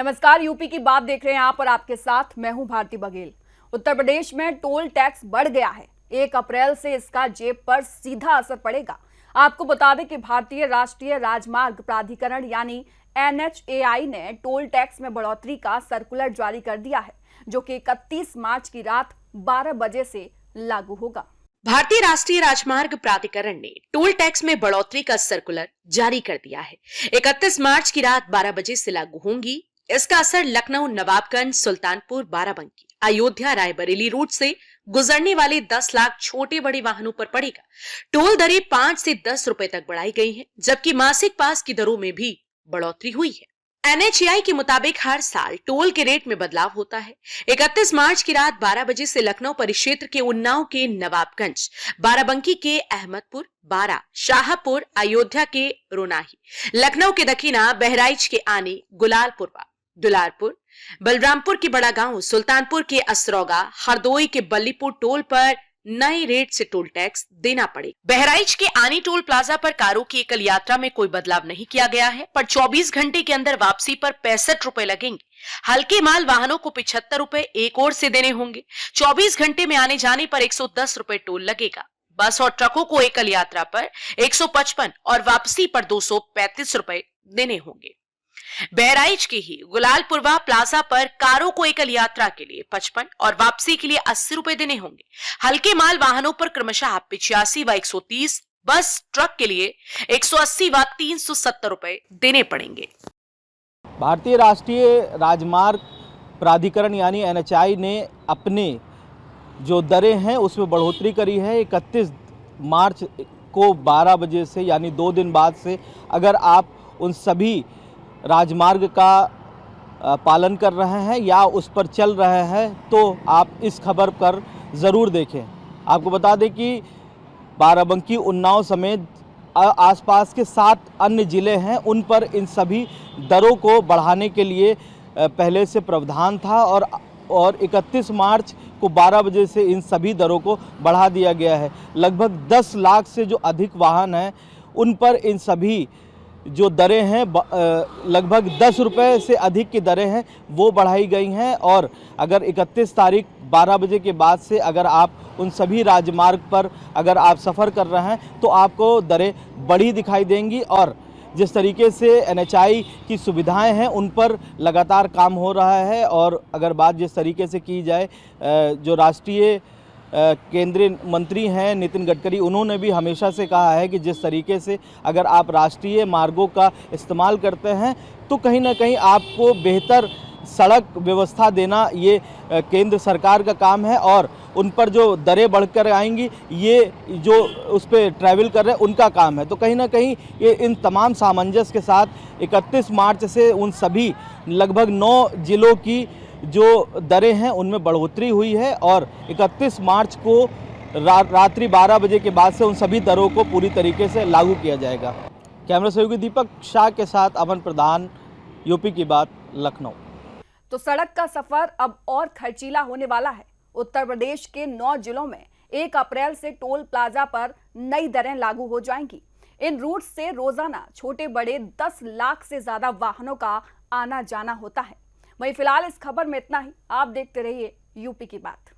नमस्कार, यूपी की बात देख रहे हैं आप और आपके साथ मैं हूं भारती बघेल। उत्तर प्रदेश में टोल टैक्स बढ़ गया है। 1 अप्रैल से इसका जेब पर सीधा असर पड़ेगा। आपको बता दें कि भारतीय राष्ट्रीय राजमार्ग प्राधिकरण यानी NHAI ने टोल टैक्स में बढ़ोतरी का सर्कुलर जारी कर दिया है, जो कि 31 मार्च की रात 12 बजे से लागू होगा। भारतीय राष्ट्रीय राजमार्ग प्राधिकरण ने टोल टैक्स में बढ़ोतरी का सर्कुलर जारी कर दिया है। 31 मार्च की रात 12 बजे से लागू होंगी। इसका असर लखनऊ, नवाबगंज, सुल्तानपुर, बाराबंकी, अयोध्या, रायबरेली रूट से गुजरने वाले 10 लाख छोटे बड़े वाहनों पर पड़ेगा। टोल दरें 5 से 10 रुपए तक बढ़ाई गई हैं, जबकि मासिक पास की दरों में भी बढ़ोतरी हुई है। NHAI के मुताबिक हर साल टोल के रेट में बदलाव होता है। 31 मार्च की रात 12 बजे से लखनऊ परिक्षेत्र के उन्नाव के नवाबगंज, बाराबंकी के अहमदपुर, बारा, शाहपुर, अयोध्या के रोनाही, लखनऊ के दखीना, बहराइच के आनी, गुलालपुरवा, दुलारपुर, बलरामपुर के बड़ा गांव, सुल्तानपुर के असरौगा, हरदोई के बल्लीपुर टोल पर नए रेट से टोल टैक्स देना पड़ेगा। बहराइच के आनी टोल प्लाजा पर कारों की एकल यात्रा में कोई बदलाव नहीं किया गया है, पर 24 घंटे के अंदर वापसी पर 65 रुपए लगेंगे। हल्के माल वाहनों को 75 रुपए एक ओर से देने होंगे। 24 घंटे में आने जाने पर 110 रुपए टोल लगेगा। बस और ट्रकों को एकल यात्रा पर 155 और वापसी पर 235 रुपए देने होंगे। बहराइच के ही गुलालपुरवा प्लाजा पर कारों को एकल यात्रा के लिए 55 और वापसी के लिए 80 रुपए देने होंगे। हल्के माल वाहनों पर क्रमशः 85 व 130, बस ट्रक के लिए 180 व 370 रुपए देने पड़ेंगे। भारतीय राष्ट्रीय राजमार्ग प्राधिकरण यानी NHAI ने अपने जो दरें हैं उसमें बढ़ोतरी करी है। 31 मार्च को 12 बजे से यानी 2 दिन बाद से अगर आप उन सभी राजमार्ग का पालन कर रहे हैं या उस पर चल रहे हैं तो आप इस खबर पर ज़रूर देखें। आपको बता दें कि बाराबंकी, उन्नाव समेत आसपास के 7 अन्य ज़िले हैं, उन पर इन सभी दरों को बढ़ाने के लिए पहले से प्रावधान था और 31 मार्च को 12 बजे से इन सभी दरों को बढ़ा दिया गया है। लगभग 10 लाख से जो अधिक वाहन हैं उन पर इन सभी जो दरें हैं लगभग 10 रुपए से अधिक की दरें हैं वो बढ़ाई गई हैं। और अगर 31 तारीख 12 बजे के बाद से अगर आप उन सभी राजमार्ग पर अगर आप सफ़र कर रहे हैं तो आपको दरें बढ़ी दिखाई देंगी। और जिस तरीके से NHAI की सुविधाएं हैं उन पर लगातार काम हो रहा है। और अगर बात जिस तरीके से की जाए, जो राष्ट्रीय केंद्रीय मंत्री हैं नितिन गडकरी, उन्होंने भी हमेशा से कहा है कि जिस तरीके से अगर आप राष्ट्रीय मार्गों का इस्तेमाल करते हैं तो कहीं ना कहीं आपको बेहतर सड़क व्यवस्था देना ये केंद्र सरकार का काम है। और उन पर जो दरें बढ़कर आएंगी ये जो उस पर ट्रैवल कर रहे हैं उनका काम है। तो कहीं ना कहीं ये इन तमाम सामंजस्य के साथ 31 मार्च से उन सभी लगभग 9 जिलों की जो दरें हैं उनमें बढ़ोतरी हुई है। और 31 मार्च को रात्रि 12 बजे के बाद से उन सभी दरों को पूरी तरीके से लागू किया जाएगा। कैमरा सहयोगी दीपक शाह के साथ अमन प्रधान, यूपी की बात, लखनऊ। तो सड़क का सफर अब और खर्चीला होने वाला है। उत्तर प्रदेश के 9 जिलों में 1 अप्रैल से टोल प्लाजा पर नई दरें लागू हो जाएंगी। इन रूट से रोजाना छोटे बड़े 10 लाख से ज्यादा वाहनों का आना जाना होता है। वहीं फिलहाल इस खबर में इतना ही। आप देखते रहिए यूपी की बात।